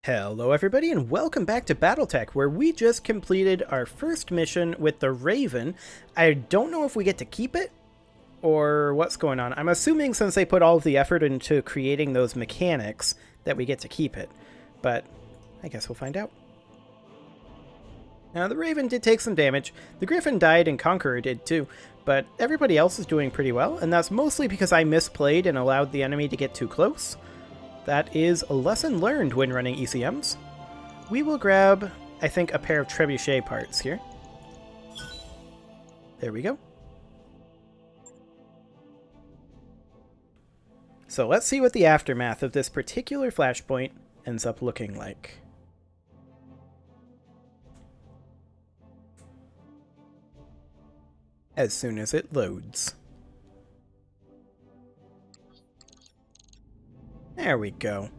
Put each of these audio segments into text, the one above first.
Hello everybody and welcome back to BattleTech, where we just completed our first mission with the Raven. I don't know if we get to keep it or what's going on. I'm assuming since they put all of the effort into creating those mechanics that we get to keep it, but I guess we'll find out. Now the Raven did take some damage, the Griffin died and Conqueror did too, but everybody else is doing pretty well, and that's mostly because I misplayed and allowed the enemy to get too close. That is a lesson learned when running ECMs. We will grab, I think, a pair of trebuchet parts here. There we go. So let's see what the aftermath of this particular flashpoint ends up looking like. As soon as it loads. There we go.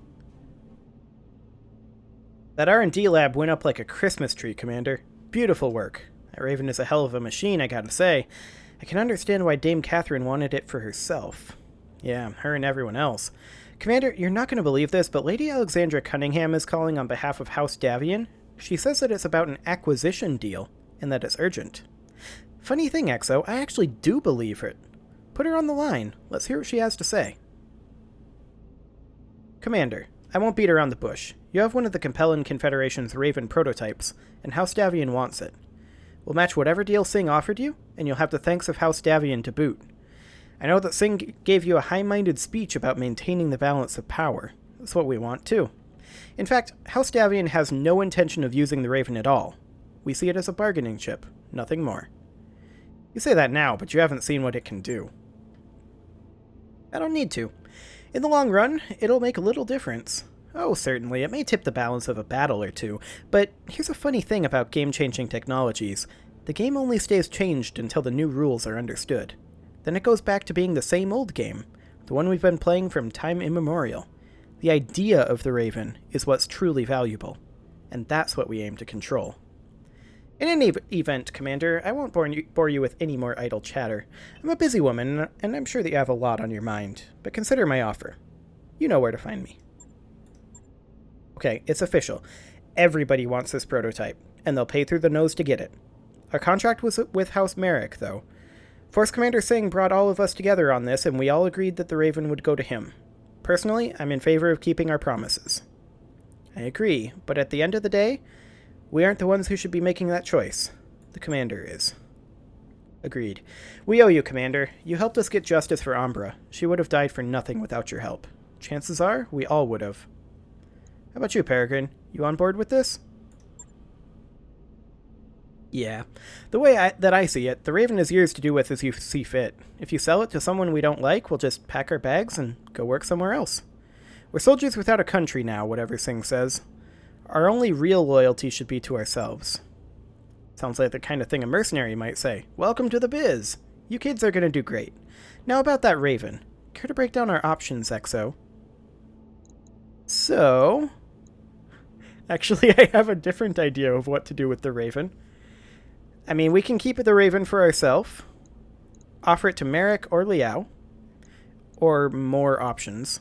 That R&D lab went up like a Christmas tree, Commander. Beautiful work. That Raven is a hell of a machine, I gotta say. I can understand why Dame Catherine wanted it for herself. Yeah, her and everyone else. Commander, you're not gonna believe this, but Lady Alexandra Cunningham is calling on behalf of House Davian. She says that it's about an acquisition deal, and that it's urgent. Funny thing, Exo, I actually do believe it. Put her on the line. Let's hear what she has to say. Commander, I won't beat around the bush. You have one of the Capellan Confederation's Raven prototypes, and House Davian wants it. We'll match whatever deal Singh offered you, and you'll have the thanks of House Davian to boot. I know that Singh gave you a high-minded speech about maintaining the balance of power. That's what we want, too. In fact, House Davian has no intention of using the Raven at all. We see it as a bargaining chip, nothing more. You say that now, but you haven't seen what it can do. I don't need to. In the long run, it'll make a little difference. Oh, certainly, it may tip the balance of a battle or two, but here's a funny thing about game-changing technologies. The game only stays changed until the new rules are understood. Then it goes back to being the same old game, the one we've been playing from time immemorial. The idea of the Raven is what's truly valuable, and that's what we aim to control. In any event, Commander, I won't bore you with any more idle chatter. I'm a busy woman, and I'm sure that you have a lot on your mind, but consider my offer. You know where to find me. Okay, it's official. Everybody wants this prototype, and they'll pay through the nose to get it. Our contract was with House Merrick, though. Force Commander Singh brought all of us together on this, and we all agreed that the Raven would go to him. Personally, I'm in favor of keeping our promises. I agree, but at the end of the day, we aren't the ones who should be making that choice. The Commander is. Agreed. We owe you, Commander. You helped us get justice for Umbra. She would have died for nothing without your help. Chances are, we all would have. How about you, Peregrine? You on board with this? Yeah. The way that I see it, the Raven is yours to do with as you see fit. If you sell it to someone we don't like, we'll just pack our bags and go work somewhere else. We're soldiers without a country now, whatever Singh says. Our only real loyalty should be to ourselves. Sounds like the kind of thing a mercenary might say. Welcome to the biz! You kids are gonna do great. Now about that Raven. Care to break down our options, Exo? So... Actually, I have a different idea of what to do with the Raven. I mean, we can keep the Raven for ourselves, offer it to Merrick or Liao, or more options.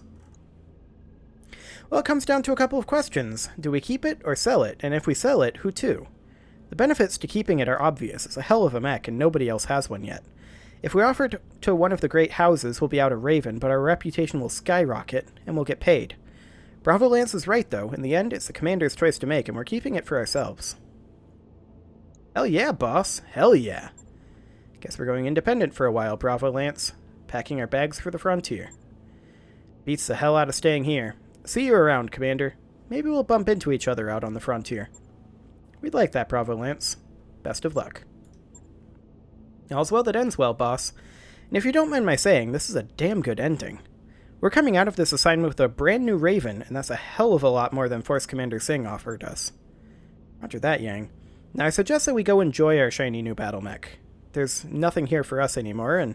Well, it comes down to a couple of questions. Do we keep it or sell it? And if we sell it, who to? The benefits to keeping it are obvious. It's a hell of a mech, and nobody else has one yet. If we offer it to one of the great houses, we'll be out a Raven, but our reputation will skyrocket, and we'll get paid. Bravo Lance is right, though. In the end, it's the Commander's choice to make, and we're keeping it for ourselves. Hell yeah, boss. Hell yeah. Guess we're going independent for a while, Bravo Lance. Packing our bags for the frontier. Beats the hell out of staying here. See you around, Commander. Maybe we'll bump into each other out on the frontier. We'd like that, Bravo Lance. Best of luck. All's well that ends well, boss. And if you don't mind my saying, this is a damn good ending. We're coming out of this assignment with a brand new Raven, and that's a hell of a lot more than Force Commander Singh offered us. Roger that, Yang. Now I suggest that we go enjoy our shiny new battle mech. There's nothing here for us anymore, and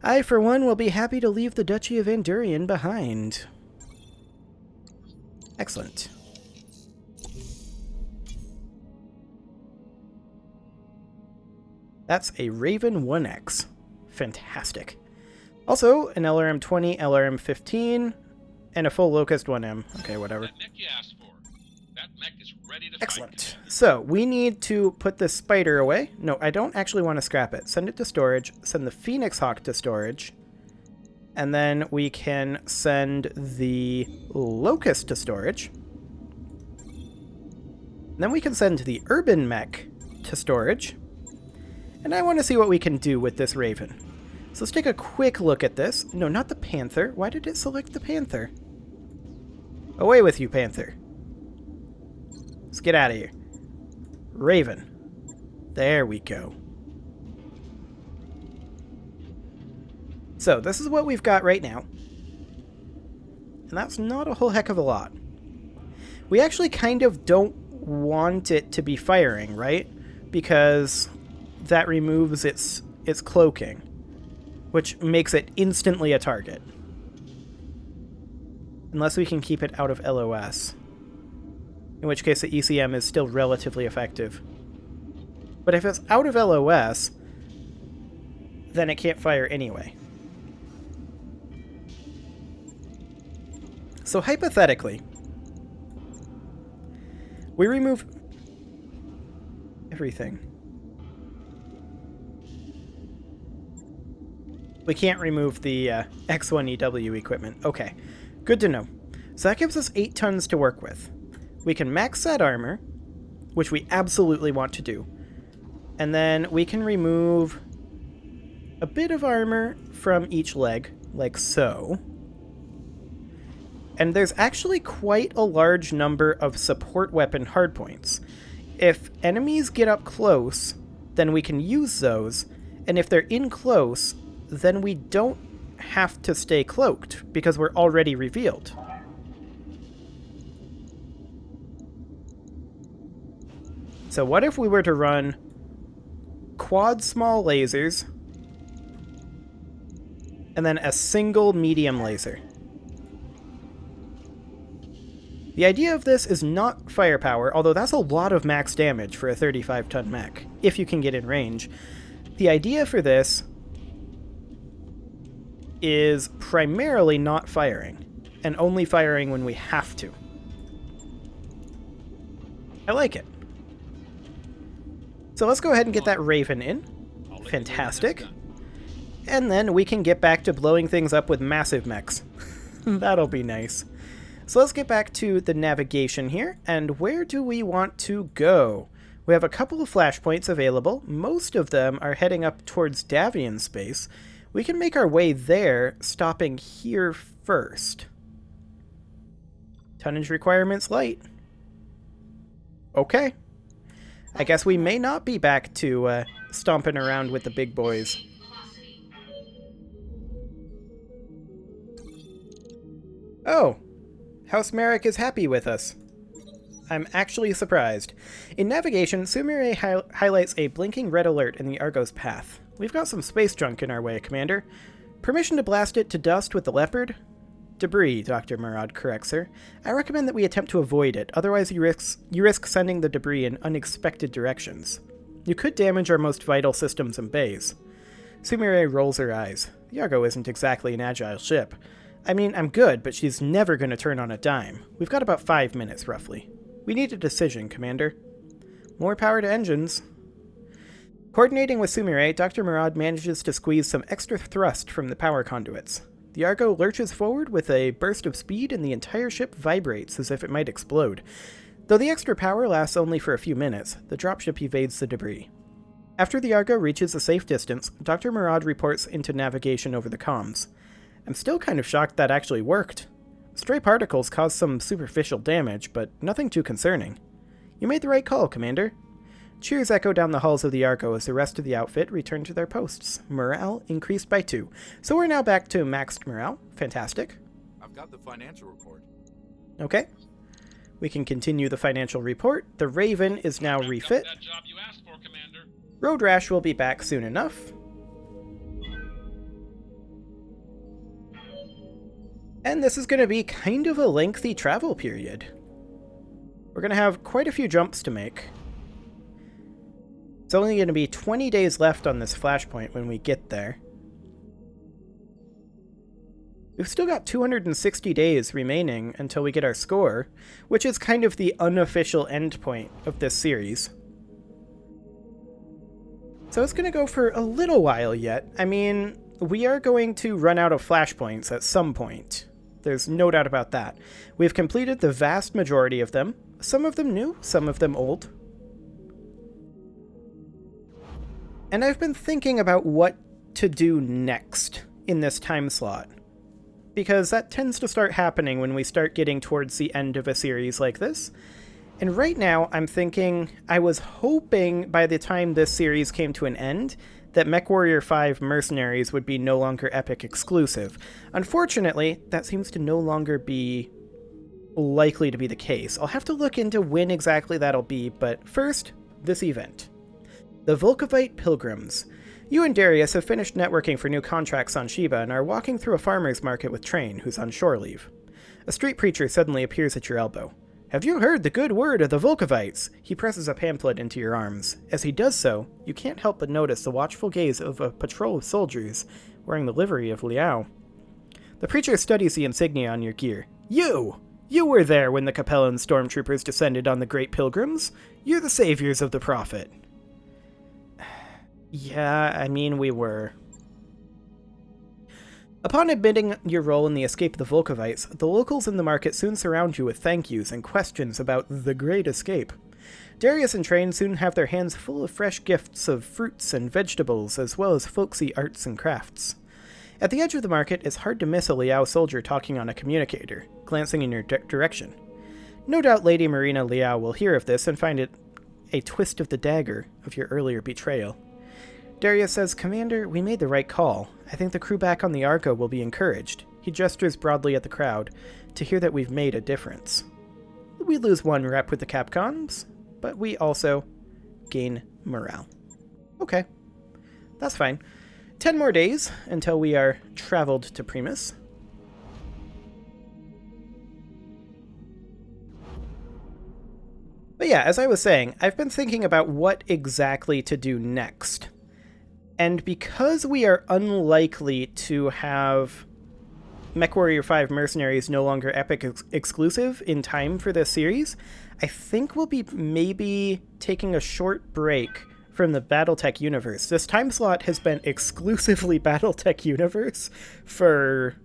I, for one, will be happy to leave the Duchy of Andurian behind. Excellent. That's a Raven 1X. Fantastic. Also, an LRM-20, LRM-15, and a full Locust 1M. Okay, whatever. That mech you asked for. Excellent. So, we need to put this spider away. No, I don't actually want to scrap it. Send it to storage. Send the Phoenix Hawk to storage. And then we can send the Locust to storage. And then we can send the Urban Mech to storage. And I want to see what we can do with this Raven. So let's take a quick look at this. No, not the Panther. Why did it select the Panther? Away with you, Panther. Let's get out of here. Raven. There we go. So, this is what we've got right now. And that's not a whole heck of a lot. We actually kind of don't want it to be firing, right? Because that removes its cloaking, which makes it instantly a target. Unless we can keep it out of LOS. In which case the ECM is still relatively effective. But if it's out of LOS, then it can't fire anyway. So hypothetically, we remove everything. We can't remove the X1EW equipment. Okay, good to know. So that gives us 8 tons to work with. We can max that armor, which we absolutely want to do. And then we can remove a bit of armor from each leg, like so. And there's actually quite a large number of support weapon hardpoints. If enemies get up close, then we can use those, and if they're in close, then we don't have to stay cloaked, because we're already revealed. So what if we were to run quad small lasers, and then a single medium laser? The idea of this is not firepower, although that's a lot of max damage for a 35-ton mech, if you can get in range. The idea for this is primarily not firing, and only firing when we have to. I like it. So let's go ahead and get that Raven in. Fantastic. And then we can get back to blowing things up with massive mechs. That'll be nice. So let's get back to the navigation here, and where do we want to go? We have a couple of flashpoints available. Most of them are heading up towards Davian space. We can make our way there, stopping here first. Tonnage requirements light. Okay. I guess we may not be back to stomping around with the big boys. Oh, House Merrick is happy with us. I'm actually surprised. In navigation, Sumire highlights a blinking red alert in the Argo's path. We've got some space junk in our way, Commander. Permission to blast it to dust with the Leopard? Debris, Dr. Murad corrects her. I recommend that we attempt to avoid it, otherwise you risk sending the debris in unexpected directions. You could damage our most vital systems and bays. Sumire rolls her eyes. The Argo isn't exactly an agile ship. I mean, I'm good, but she's never going to turn on a dime. We've got about 5 minutes, roughly. We need a decision, Commander. More power to engines. Coordinating with Sumire, Dr. Murad manages to squeeze some extra thrust from the power conduits. The Argo lurches forward with a burst of speed, and the entire ship vibrates as if it might explode. Though the extra power lasts only for a few minutes, the dropship evades the debris. After the Argo reaches a safe distance, Dr. Murad reports into navigation over the comms. I'm still kind of shocked that actually worked. Stray particles caused some superficial damage, but nothing too concerning. You made the right call, Commander. Cheers echo down the halls of the Argo as the rest of the outfit return to their posts. Morale increased by 2. So we're now back to maxed morale. Fantastic. I've got the financial report. Okay. We can continue the financial report. The Raven is now refit. That job you asked for, Commander. Road Rash will be back soon enough. And this is going to be kind of a lengthy travel period. We're going to have quite a few jumps to make. It's only going to be 20 days left on this flashpoint when we get there. We've still got 260 days remaining until we get our score, which is kind of the unofficial endpoint of this series. So it's going to go for a little while yet. I mean, we are going to run out of flashpoints at some point. There's no doubt about that. We've completed the vast majority of them. Some of them new, some of them old. And I've been thinking about what to do next in this time slot, because that tends to start happening when we start getting towards the end of a series like this. And right now, I'm thinking, I was hoping by the time this series came to an end, that MechWarrior 5 Mercenaries would be no longer Epic exclusive. Unfortunately, that seems to no longer be likely to be the case. I'll have to look into when exactly that'll be, but first, this event. The Volkovite Pilgrims. You and Darius have finished networking for new contracts on Sheba and are walking through a farmer's market with Train, who's on shore leave. A street preacher suddenly appears at your elbow. Have you heard the good word of the Volkovites? He presses a pamphlet into your arms. As he does so, you can't help but notice the watchful gaze of a patrol of soldiers wearing the livery of Liao. The preacher studies the insignia on your gear. You were there when the Capellan stormtroopers descended on the Great Pilgrims. You're the saviors of the Prophet. Yeah, I mean, we were. Upon admitting your role in the escape of the Volkovites, the locals in the market soon surround you with thank yous and questions about the Great Escape. Darius and Train soon have their hands full of fresh gifts of fruits and vegetables, as well as folksy arts and crafts. At the edge of the market, it's hard to miss a Liao soldier talking on a communicator, glancing in your direction. No doubt Lady Marina Liao will hear of this and find it a twist of the dagger of your earlier betrayal. Darius says, Commander, we made the right call. I think the crew back on the Argo will be encouraged. He gestures broadly at the crowd to hear that we've made a difference. We lose one rep with the Capcoms, but we also gain morale. Okay, that's fine. 10 more days until we are traveled to Primus. But yeah, as I was saying, I've been thinking about what exactly to do next. And because we are unlikely to have MechWarrior 5 Mercenaries no longer Epic exclusive in time for this series, I think we'll be maybe taking a short break from the BattleTech universe. This time slot has been exclusively BattleTech universe for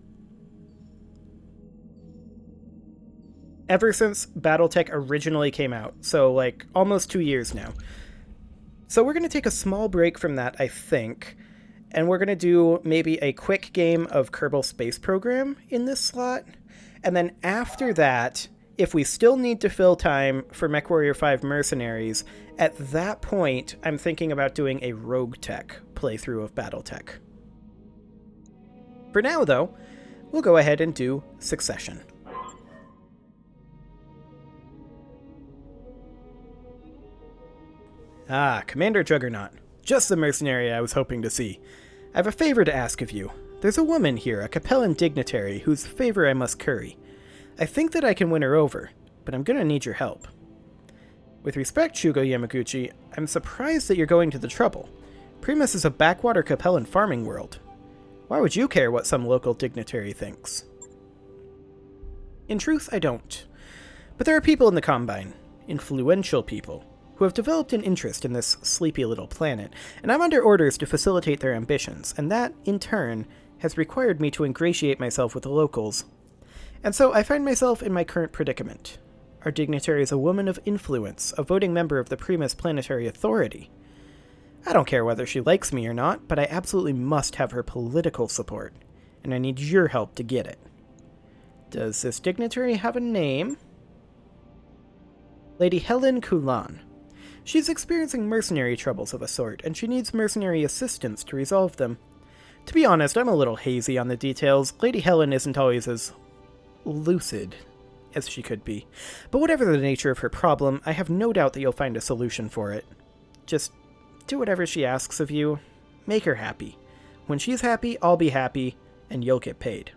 ever since BattleTech originally came out, so like almost 2 years now. So we're going to take a small break from that, I think, and we're going to do maybe a quick game of Kerbal Space Program in this slot, and then after that, if we still need to fill time for MechWarrior 5 Mercenaries, at that point, I'm thinking about doing a Rogue Tech playthrough of BattleTech. For now, though, we'll go ahead and do Succession. Ah, Commander Juggernaut. Just the mercenary I was hoping to see. I have a favor to ask of you. There's a woman here, a Capellan dignitary, whose favor I must curry. I think that I can win her over, but I'm gonna need your help. With respect, Shugo Yamaguchi, I'm surprised that you're going to the trouble. Primus is a backwater Capellan farming world. Why would you care what some local dignitary thinks? In truth, I don't. But there are people in the Combine, influential people, who have developed an interest in this sleepy little planet, and I'm under orders to facilitate their ambitions, and that, in turn, has required me to ingratiate myself with the locals. And so I find myself in my current predicament. Our dignitary is a woman of influence, a voting member of the Primus Planetary Authority. I don't care whether she likes me or not, but I absolutely must have her political support, and I need your help to get it. Does this dignitary have a name? Lady Helen Kulan. She's experiencing mercenary troubles of a sort, and she needs mercenary assistance to resolve them. To be honest, I'm a little hazy on the details. Lady Helen isn't always as lucid as she could be. But whatever the nature of her problem, I have no doubt that you'll find a solution for it. Just do whatever she asks of you. Make her happy. When she's happy, I'll be happy, and you'll get paid.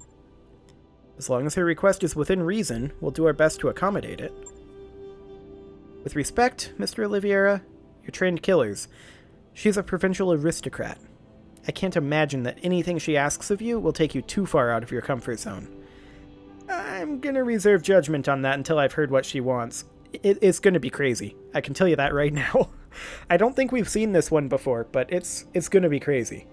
As long as her request is within reason, we'll do our best to accommodate it. With respect, Mr. Oliveira, you're trained killers. She's a provincial aristocrat. I can't imagine that anything she asks of you will take you too far out of your comfort zone. I'm gonna reserve judgment on that until I've heard what she wants. It's gonna be crazy. I can tell you that right now. I don't think we've seen this one before, but it's gonna be crazy.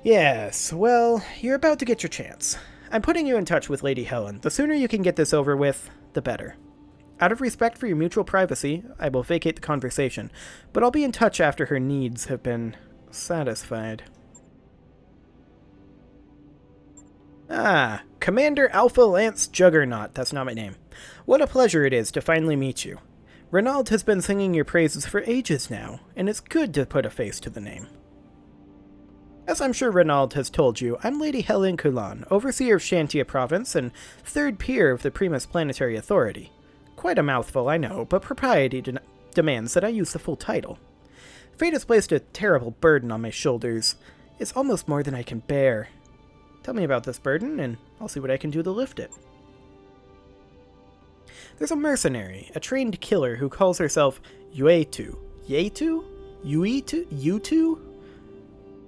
Yes, well, you're about to get your chance. I'm putting you in touch with Lady Helen. The sooner you can get this over with, the better. Out of respect for your mutual privacy, I will vacate the conversation, but I'll be in touch after her needs have been satisfied. Ah, Commander Alpha Lance Juggernaut. That's not my name. What a pleasure it is to finally meet you. Renaud has been singing your praises for ages now, and it's good to put a face to the name. As I'm sure Renaud has told you, I'm Lady Helen Coulon, Overseer of Shantia Province and third peer of the Primus Planetary Authority. Quite a mouthful, I know, but propriety demands that I use the full title. Fate has placed a terrible burden on my shoulders. It's almost more than I can bear. Tell me about this burden, and I'll see what I can do to lift it. There's a mercenary, a trained killer who calls herself Yuetu. Yetu? Yuitu? Yutu?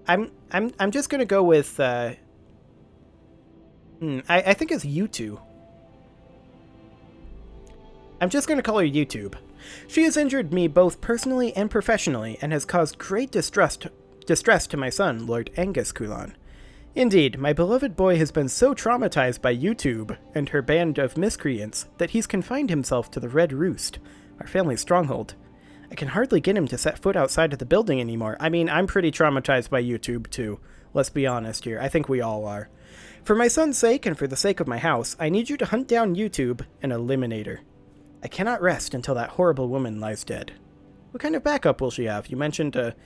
I'm just gonna go with, I think it's Yutu. I'm just gonna call her YouTube. She has injured me both personally and professionally, and has caused great distress to my son, Lord Angus Coulon. Indeed, my beloved boy has been so traumatized by YouTube and her band of miscreants that he's confined himself to the Red Roost, our family's stronghold. I can hardly get him to set foot outside of the building anymore. I mean, I'm pretty traumatized by YouTube, too. Let's be honest here. I think we all are. For my son's sake and for the sake of my house, I need you to hunt down YouTube and eliminate her. I cannot rest until that horrible woman lies dead. What kind of backup will she have? You mentioned a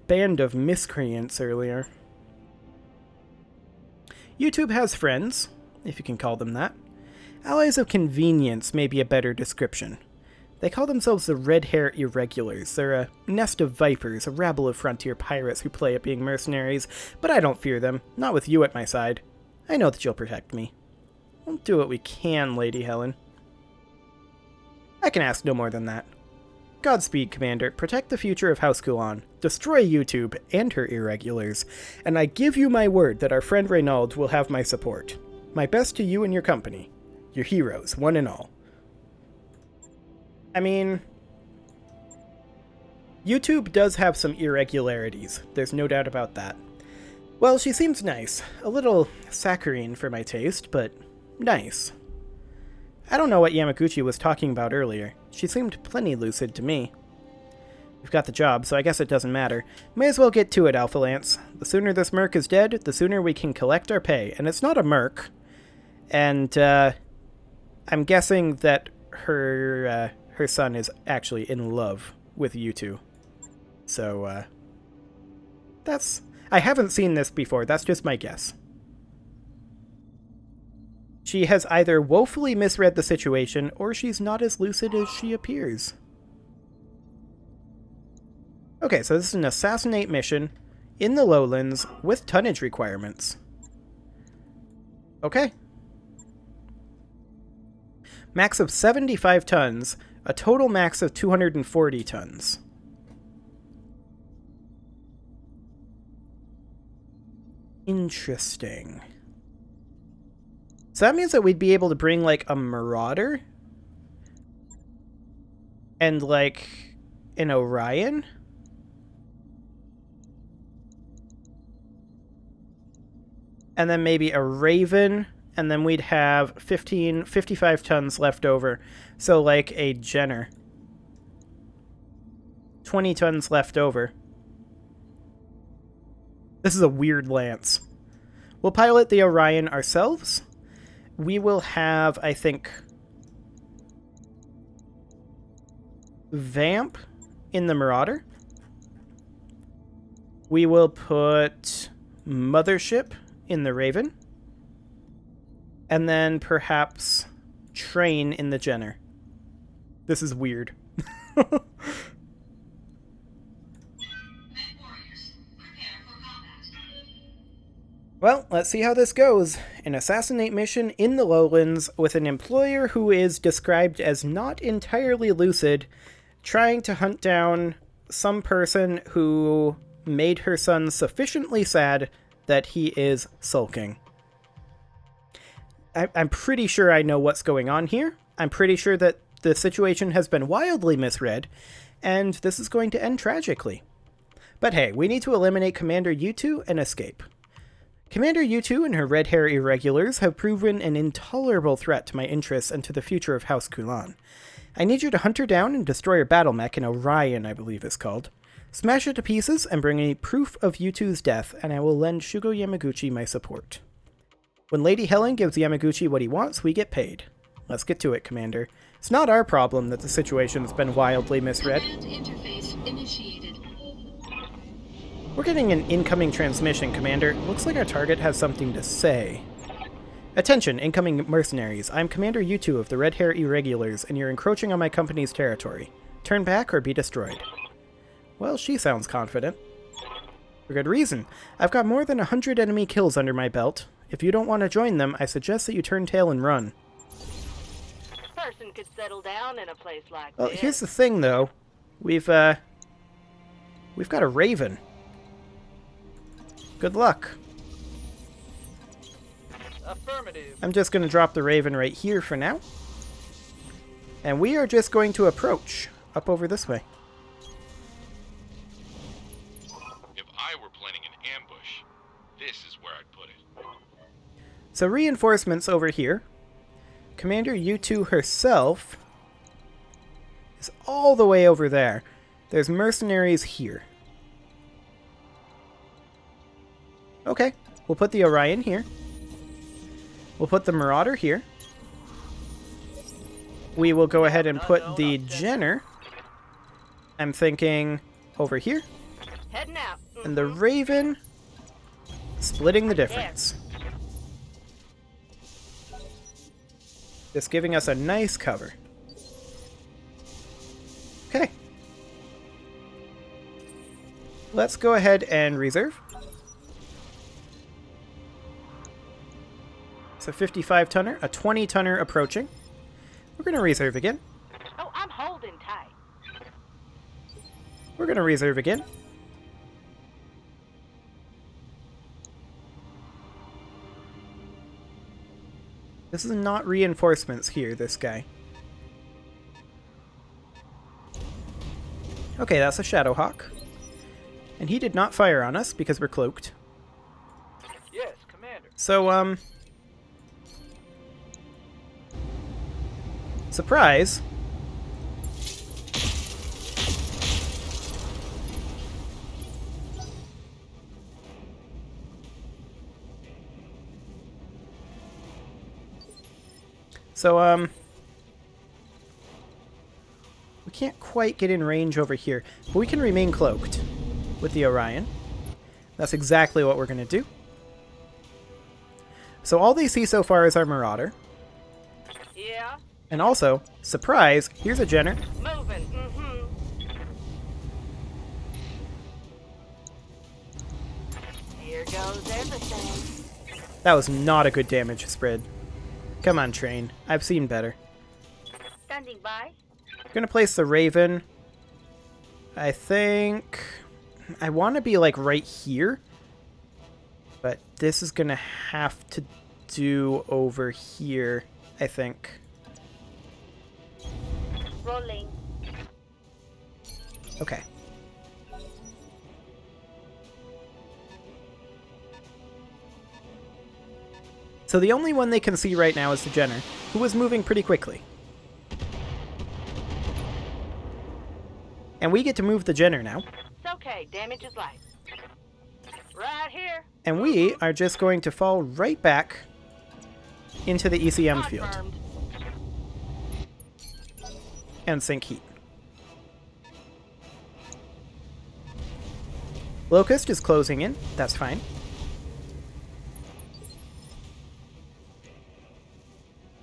band of miscreants earlier. YouTube has friends, if you can call them that. Allies of convenience may be a better description. They call themselves the Red Hair Irregulars. They're a nest of vipers, a rabble of frontier pirates who play at being mercenaries, but I don't fear them, not with you at my side. I know that you'll protect me. We'll do what we can, Lady Helen. I can ask no more than that. Godspeed, Commander. Protect the future of House Coulon. Destroy YouTube and her irregulars. And I give you my word that our friend Renaud will have my support. My best to you and your company. Your heroes, one and all. I mean, YouTube does have some irregularities. There's no doubt about that. Well, she seems nice. A little saccharine for my taste, but nice. I don't know what Yamaguchi was talking about earlier. She seemed plenty lucid to me. We've got the job, so I guess it doesn't matter. May as well get to it, Alpha Lance. The sooner this merc is dead, the sooner we can collect our pay. And it's not a merc. And, I'm guessing that her son is actually in love with you two. So, that's... I haven't seen this before, that's just my guess. She has either woefully misread the situation, or she's not as lucid as she appears. Okay, so this is an assassinate mission in the lowlands with tonnage requirements. Okay. Max of 75 tons, a total max of 240 tons. Interesting. So that means that we'd be able to bring, like, a Marauder? And, like, an Orion? And then maybe a Raven, and then we'd have 55 tons left over. So, like, a Jenner. 20 tons left over. This is a weird lance. We'll pilot the Orion ourselves. We will have, I think, Vamp in the Marauder. We will put Mothership in the Raven. And then perhaps Train in the Jenner. This is weird. Well, let's see how this goes. An assassinate mission in the lowlands with an employer who is described as not entirely lucid, trying to hunt down some person who made her son sufficiently sad that he is sulking. I'm pretty sure I know what's going on here. I'm pretty sure that the situation has been wildly misread, and this is going to end tragically. But hey, we need to eliminate Commander U2 and escape. Commander U2 and her red hair irregulars have proven an intolerable threat to my interests and to the future of House Kulan. I need you to hunt her down and destroy her battle mech in Orion, I believe it's called. Smash it to pieces and bring me proof of U2's death, and I will lend Shugo Yamaguchi my support. When Lady Helen gives Yamaguchi what he wants, we get paid. Let's get to it, Commander. It's not our problem that the situation's been wildly misread. Command interface initiated. We're getting an incoming transmission, Commander. Looks like our target has something to say. Attention, incoming mercenaries. I'm Commander U2 of the Red Hair Irregulars, and you're encroaching on my company's territory. Turn back or be destroyed. Well, she sounds confident. For good reason. I've got more than 100 enemy kills under my belt. If you don't want to join them, I suggest that you turn tail and run. Person could settle down in a place like Well, this. here's the thing, though. We've got a Raven. Good luck. Affirmative. I'm just going to drop the Raven right here for now. And we are just going to approach up over this way. If I were planning an ambush, this is where I'd put it. So reinforcements over here. Commander U2 herself is all the way over there. There's mercenaries here. Okay, we'll put the Orion here. We'll put the Marauder here. We will go ahead and put the Jenner, I'm thinking, over here. Heading out. And the Raven, splitting the difference. Just giving us a nice cover. Okay. Let's go ahead and reserve. It's a 55-tonner, a 20-tonner approaching. We're going to reserve again. Oh, I'm holding tight. We're going to reserve again. This is not reinforcements here, this guy. Okay, that's a Shadowhawk. And he did not fire on us because we're cloaked. Yes, Commander. So, surprise. So, we can't quite get in range over here, but we can remain cloaked with the Orion. That's exactly what we're going to do. So all they see so far is our Marauder. Yeah, And also, surprise, here's a Jenner. moving. Here goes everything. That was not a good damage spread. Come on, train. I've seen better. Standing by. Gonna place the Raven. I think I want to be like right here, but this is gonna have to do over here, I think. Rolling. Okay. So the only one they can see right now is the Jenner, who was moving pretty quickly. And we get to move the Jenner now. It's okay. Damage is light. Right here. And we are just going to fall right back into the ECM field Confirmed. and sink heat. Locust is closing in. That's fine.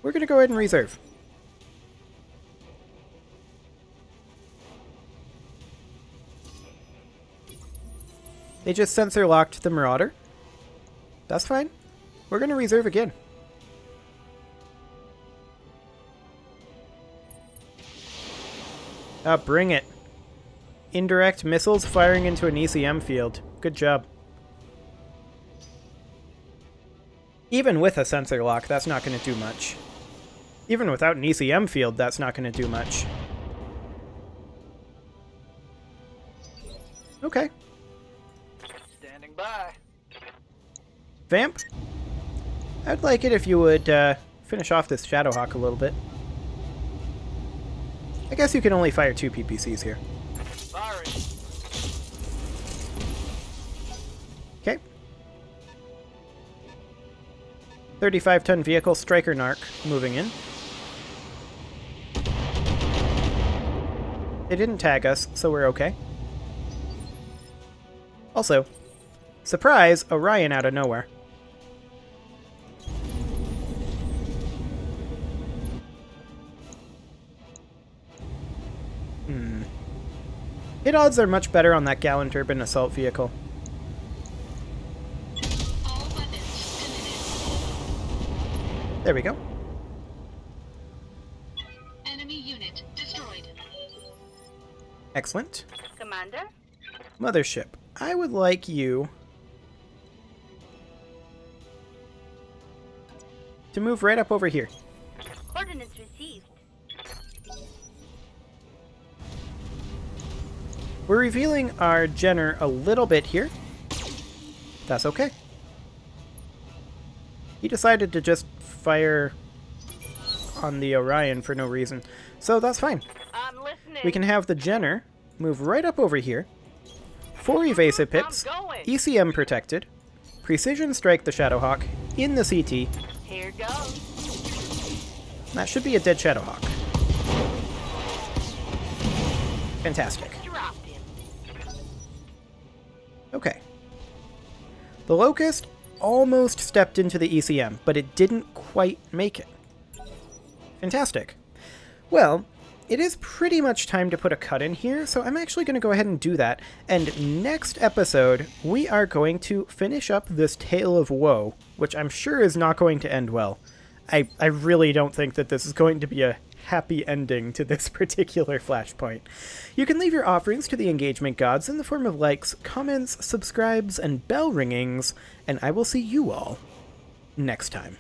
We're going to go ahead and reserve. They just sensor locked the Marauder. That's fine. We're going to reserve again. Bring it. indirect missiles firing into an ECM field. Good job. Even with a sensor lock, that's not going to do much. Even without an ECM field, that's not going to do much. Okay. Standing by. Vamp, I'd like it if you would finish off this Shadowhawk a little bit. I guess you can only fire 2 PPCs here. Firing. Okay. 35-ton vehicle, Striker Narc, moving in. They didn't tag us, so we're okay. Also, surprise, Orion out of nowhere. Hit odds are much better on that Gallant Urban Assault Vehicle. All weapons committed. There we go. Enemy unit destroyed. Excellent. Commander? Mothership, I would like you to move right up over here. Coordinates received. We're revealing our Jenner a little bit here. That's okay. He decided to just fire on the Orion for no reason, so that's fine. I'm listening. We can have the Jenner move right up over here. 4 evasive hits, I'm going. ECM protected, precision strike the Shadowhawk in the CT. Here goes. That should be a dead Shadowhawk. Fantastic. Dropped him. Okay. The Locust almost stepped into the ECM, but it didn't quite make it. Fantastic. Well, it is pretty much time to put a cut in here, so I'm actually going to go ahead and do that. And next episode, we are going to finish up this Tale of Woe, which I'm sure is not going to end well. I really don't think that this is going to be a happy ending to this particular flashpoint. You can leave your offerings to the engagement gods in the form of likes, comments, subscribes, and bell ringings, and I will see you all next time.